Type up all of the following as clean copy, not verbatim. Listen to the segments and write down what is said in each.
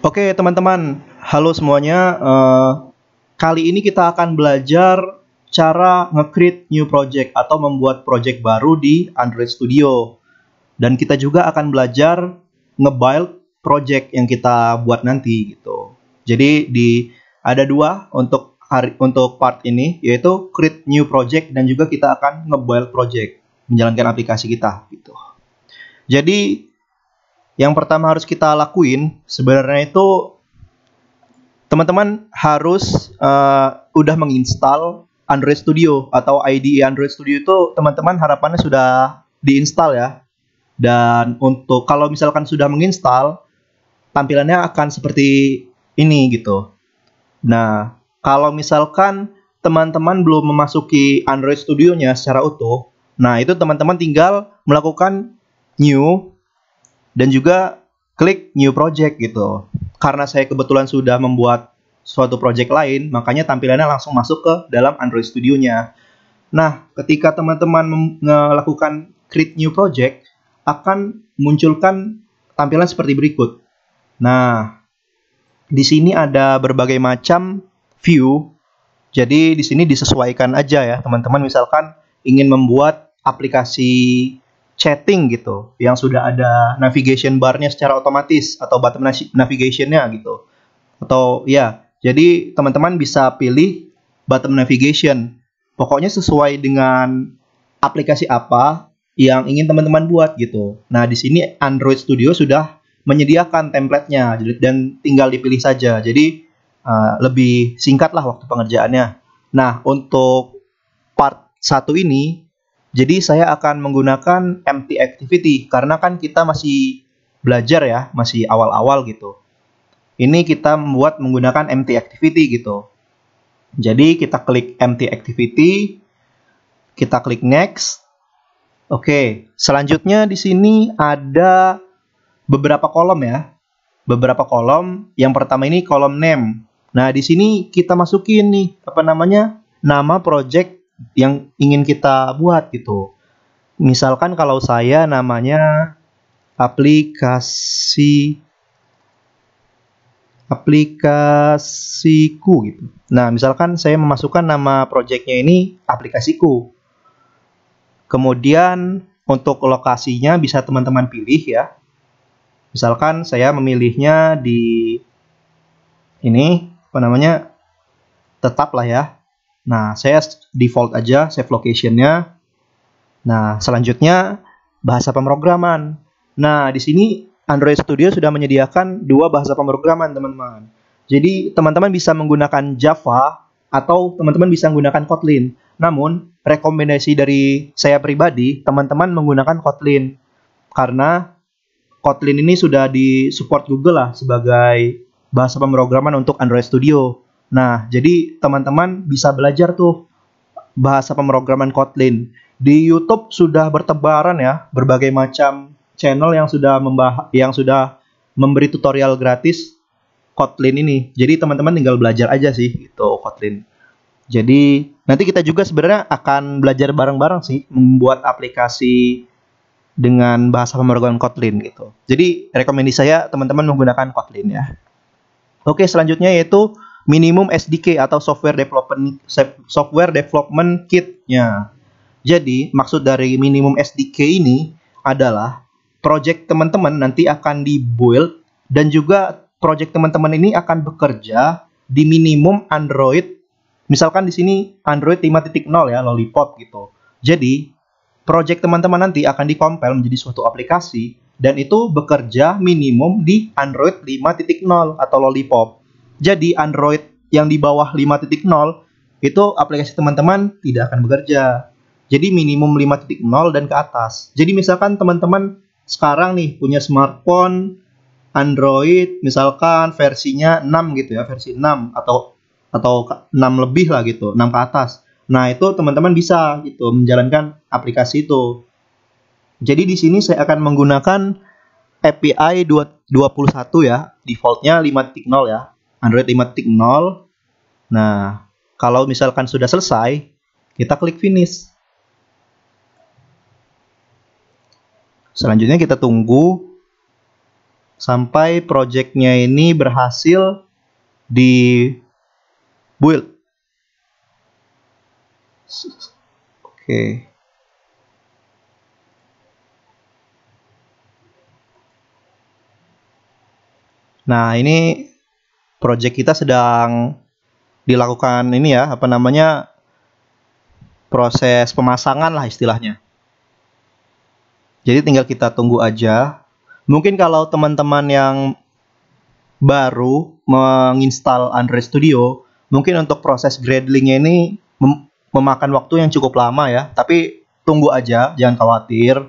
Oke, teman-teman, halo semuanya. Kali ini kita akan belajar cara nge-create new project atau membuat project baru di Android Studio. Dan kita juga akan belajar nge-build project yang kita buat nanti gitu. Jadi ada dua untuk part ini, yaitu create new project dan juga kita akan nge-build project, menjalankan aplikasi kita gitu. Jadi yang pertama harus kita lakuin sebenarnya itu teman-teman harus udah menginstal Android Studio atau IDE Android Studio itu teman-teman harapannya sudah diinstal ya. Dan untuk kalau misalkan sudah menginstal, tampilannya akan seperti ini gitu. Nah, kalau misalkan teman-teman belum memasuki Android Studio-nya secara utuh, nah itu teman-teman tinggal melakukan new dan juga klik new project gitu. Karena saya kebetulan sudah membuat suatu project lain, makanya tampilannya langsung masuk ke dalam Android Studio-nya. Nah, ketika teman-teman melakukan create new project, akan munculkan tampilan seperti berikut. Nah, di sini ada berbagai macam view. Jadi di sini disesuaikan aja ya, teman-teman. Misalkan ingin membuat aplikasi chatting gitu, yang sudah ada navigation bar-nya secara otomatis atau button navigation-nya gitu. Atau ya, jadi teman-teman bisa pilih button navigation. Pokoknya sesuai dengan aplikasi apa yang ingin teman-teman buat gitu. Nah, di sini Android Studio sudah menyediakan template-nya dan tinggal dipilih saja. Jadi lebih singkat lah waktu pengerjaannya. Nah, untuk part 1 ini jadi saya akan menggunakan empty activity karena kan kita masih belajar ya, masih awal-awal gitu. Ini kita membuat menggunakan empty activity gitu. Jadi kita klik empty activity, kita klik next. Oke, selanjutnya di sini ada beberapa kolom ya. Beberapa kolom. Yang pertama ini kolom name. Nah, di sini kita masukin nih nama project yang ingin kita buat gitu. Misalkan kalau saya namanya aplikasiku gitu. Nah, misalkan saya memasukkan nama projectnya ini aplikasiku. Kemudian untuk lokasinya bisa teman-teman pilih ya. Misalkan saya memilihnya di ini tetap lah ya. Nah, saya default aja save location-nya. Nah, selanjutnya bahasa pemrograman. Nah, di sini Android Studio sudah menyediakan dua bahasa pemrograman, teman-teman. Jadi, teman-teman bisa menggunakan Java atau teman-teman bisa menggunakan Kotlin. Namun, rekomendasi dari saya pribadi, teman-teman menggunakan Kotlin. Karena Kotlin ini sudah disupport Google lah sebagai bahasa pemrograman untuk Android Studio. Nah, jadi teman-teman bisa belajar tuh bahasa pemrograman Kotlin. Di YouTube sudah bertebaran ya berbagai macam channel yang sudah memberi tutorial gratis Kotlin ini. Jadi teman-teman tinggal belajar aja sih gitu Kotlin. Jadi nanti kita juga sebenarnya akan belajar bareng-bareng sih membuat aplikasi dengan bahasa pemrograman Kotlin gitu. Jadi rekomendasi saya teman-teman menggunakan Kotlin ya. Oke, selanjutnya yaitu minimum SDK atau software development kit-nya. Jadi, maksud dari minimum SDK ini adalah project teman-teman nanti akan di-build dan juga project teman-teman ini akan bekerja di minimum Android. Misalkan di sini Android 5.0 ya, Lollipop gitu. Jadi, project teman-teman nanti akan dikompil menjadi suatu aplikasi dan itu bekerja minimum di Android 5.0 atau Lollipop. Jadi Android yang di bawah 5.0 itu aplikasi teman-teman tidak akan bekerja. Jadi minimum 5.0 dan ke atas. Jadi misalkan teman-teman sekarang nih punya smartphone Android misalkan versinya 6 gitu ya, versi 6 atau 6 lebih lah gitu, 6 ke atas. Nah, itu teman-teman bisa gitu menjalankan aplikasi itu. Jadi di sini saya akan menggunakan API 21 ya, defaultnya 5.0 ya. Android 5.0. Nah, kalau misalkan sudah selesai, kita klik finish. Selanjutnya kita tunggu sampai projectnya ini berhasil di build. Oke. Nah, ini project kita sedang dilakukan ini ya, apa namanya, proses pemasangan lah istilahnya. Jadi tinggal kita tunggu aja. Mungkin kalau teman-teman yang baru menginstal Android Studio, mungkin untuk proses Gradle-nya ini memakan waktu yang cukup lama ya. Tapi tunggu aja, jangan khawatir.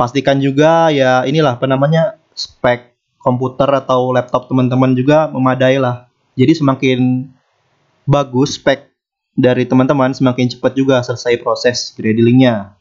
Pastikan juga ya inilah apa namanya, spek komputer atau laptop teman-teman juga memadai lah. Jadi semakin bagus spek dari teman-teman, semakin cepat juga selesai proses Gradle-nya.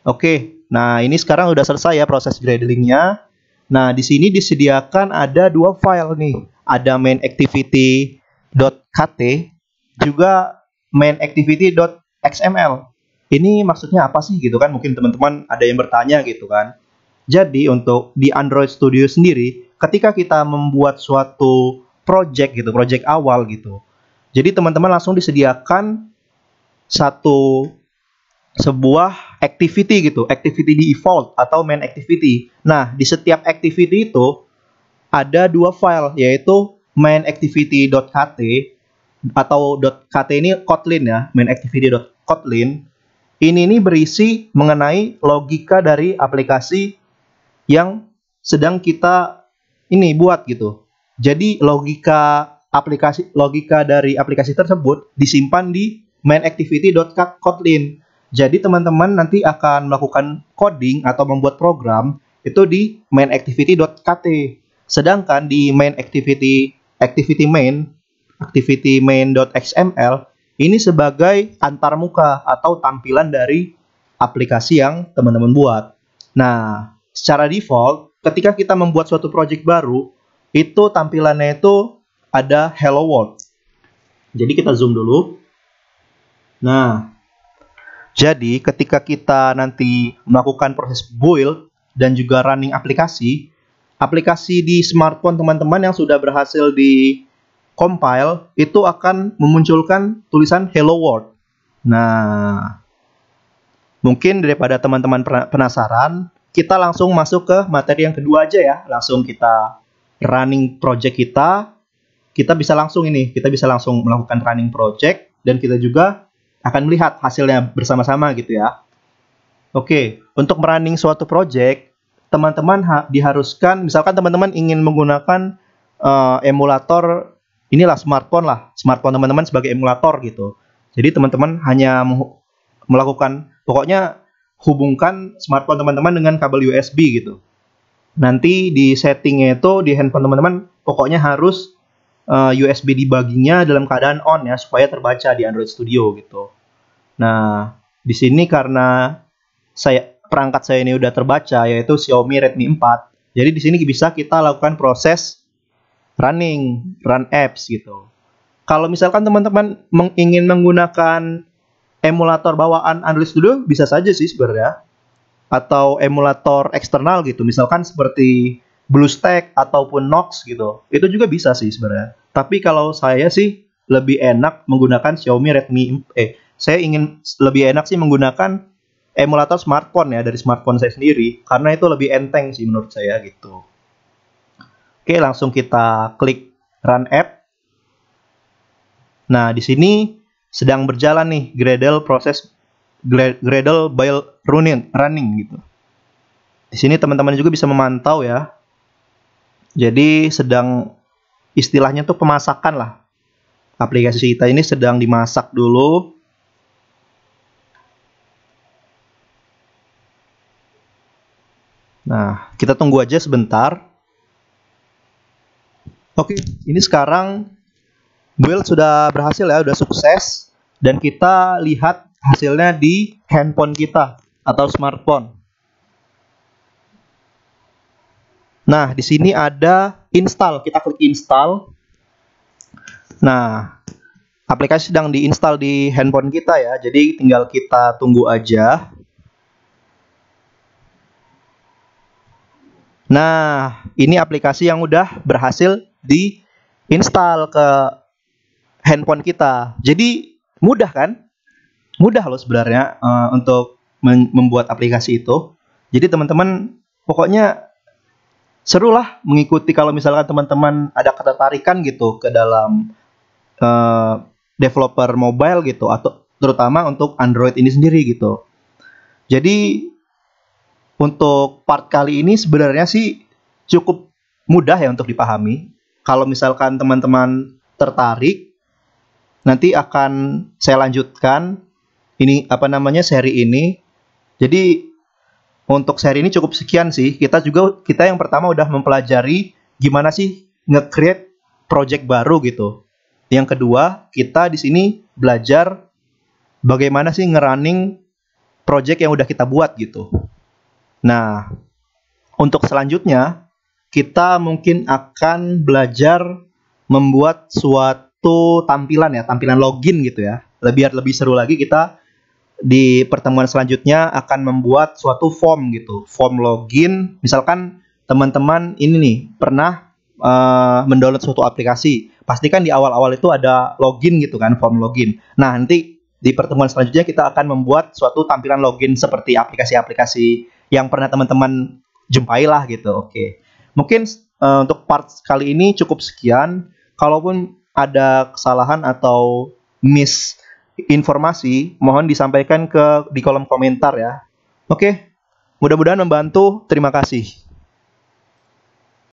Oke, nah ini sekarang udah selesai ya proses Gradle-nya. Nah, di sini disediakan ada dua file nih. Ada mainActivity.kt juga mainActivity.xml. Ini maksudnya apa sih gitu kan? Mungkin teman-teman ada yang bertanya gitu kan. Jadi untuk di Android Studio sendiri, ketika kita membuat suatu project gitu, project awal gitu. Jadi teman-teman langsung disediakan sebuah activity gitu, activity default atau main activity. Nah, di setiap activity itu ada dua file, yaitu mainActivity.kt atau .kt ini Kotlin ya, mainActivity.kotlin. Ini berisi mengenai logika dari aplikasi yang sedang kita ini buat gitu. Jadi logika dari aplikasi tersebut disimpan di mainActivity.kotlin. Jadi teman-teman nanti akan melakukan coding atau membuat program itu di mainActivity.kt. Sedangkan di activity main.xml ini sebagai antarmuka atau tampilan dari aplikasi yang teman-teman buat. Nah, secara default ketika kita membuat suatu project baru, itu tampilannya itu ada Hello World. Jadi kita zoom dulu. Nah, jadi ketika kita nanti melakukan proses build dan juga running aplikasi di smartphone teman-teman yang sudah berhasil di compile itu akan memunculkan tulisan Hello World. Nah, mungkin daripada teman-teman penasaran, kita langsung masuk ke materi yang kedua aja ya. Langsung kita running project kita bisa langsung melakukan running project dan kita juga akan melihat hasilnya bersama-sama gitu ya. Oke, untuk merunning suatu project, teman-teman diharuskan, misalkan teman-teman ingin menggunakan emulator, inilah smartphone teman-teman sebagai emulator gitu. Jadi teman-teman hanya pokoknya hubungkan smartphone teman-teman dengan kabel USB gitu. Nanti di settingnya itu di handphone teman-teman pokoknya harus USB debuggingnya dalam keadaan on ya, supaya terbaca di Android Studio gitu. Nah, di sini karena perangkat saya ini udah terbaca, yaitu Xiaomi Redmi 4. Jadi di sini bisa kita lakukan proses run apps gitu. Kalau misalkan teman-teman ingin menggunakan emulator bawaan Android Studio, bisa saja sih sebenarnya. Atau emulator eksternal gitu, misalkan seperti BlueStack ataupun Nox gitu. Itu juga bisa sih sebenarnya. Tapi kalau saya sih lebih enak menggunakan saya ingin lebih enak sih menggunakan emulator smartphone ya, dari smartphone saya sendiri, karena itu lebih enteng sih menurut saya gitu. Oke, langsung kita klik run app. Nah, di sini sedang berjalan nih proses Gradle build running gitu. Di sini teman-teman juga bisa memantau ya. Jadi sedang istilahnya tuh pemasakan lah. Aplikasi kita ini sedang dimasak dulu. Nah, kita tunggu aja sebentar. Oke, ini sekarang build sudah berhasil ya, sudah sukses. Dan kita lihat hasilnya di handphone kita atau smartphone. Nah, di sini ada install. Kita klik install. Nah, aplikasi sedang diinstal di handphone kita ya. Jadi tinggal kita tunggu aja. Nah, ini aplikasi yang udah berhasil diinstal ke handphone kita. Jadi mudah kan? Mudah loh sebenarnya untuk membuat aplikasi itu. Jadi teman-teman pokoknya seru lah mengikuti kalau misalkan teman-teman ada ketertarikan gitu ke dalam eh, developer mobile gitu atau terutama untuk Android ini sendiri gitu. Jadi untuk part kali ini sebenarnya sih cukup mudah ya untuk dipahami. Kalau misalkan teman-teman tertarik, nanti akan saya lanjutkan ini apa namanya seri ini. Jadi untuk seri ini cukup sekian sih. Kita yang pertama udah mempelajari gimana sih nge-create project baru gitu. Yang kedua, kita di sini belajar bagaimana sih nge-running project yang udah kita buat gitu. Nah, untuk selanjutnya kita mungkin akan belajar membuat suatu tampilan ya, tampilan login gitu ya. Biar lebih seru lagi kita di pertemuan selanjutnya akan membuat suatu form gitu, form login. Misalkan teman-teman ini nih pernah mendownload suatu aplikasi, pastikan di awal-awal itu ada login gitu kan, form login. Nah, nanti di pertemuan selanjutnya kita akan membuat suatu tampilan login seperti aplikasi-aplikasi yang pernah teman-teman jumpai lah gitu. Oke, mungkin untuk part kali ini cukup sekian. Kalaupun ada kesalahan atau miss informasi, mohon disampaikan di kolom komentar ya. Oke, mudah-mudahan membantu. Terima kasih.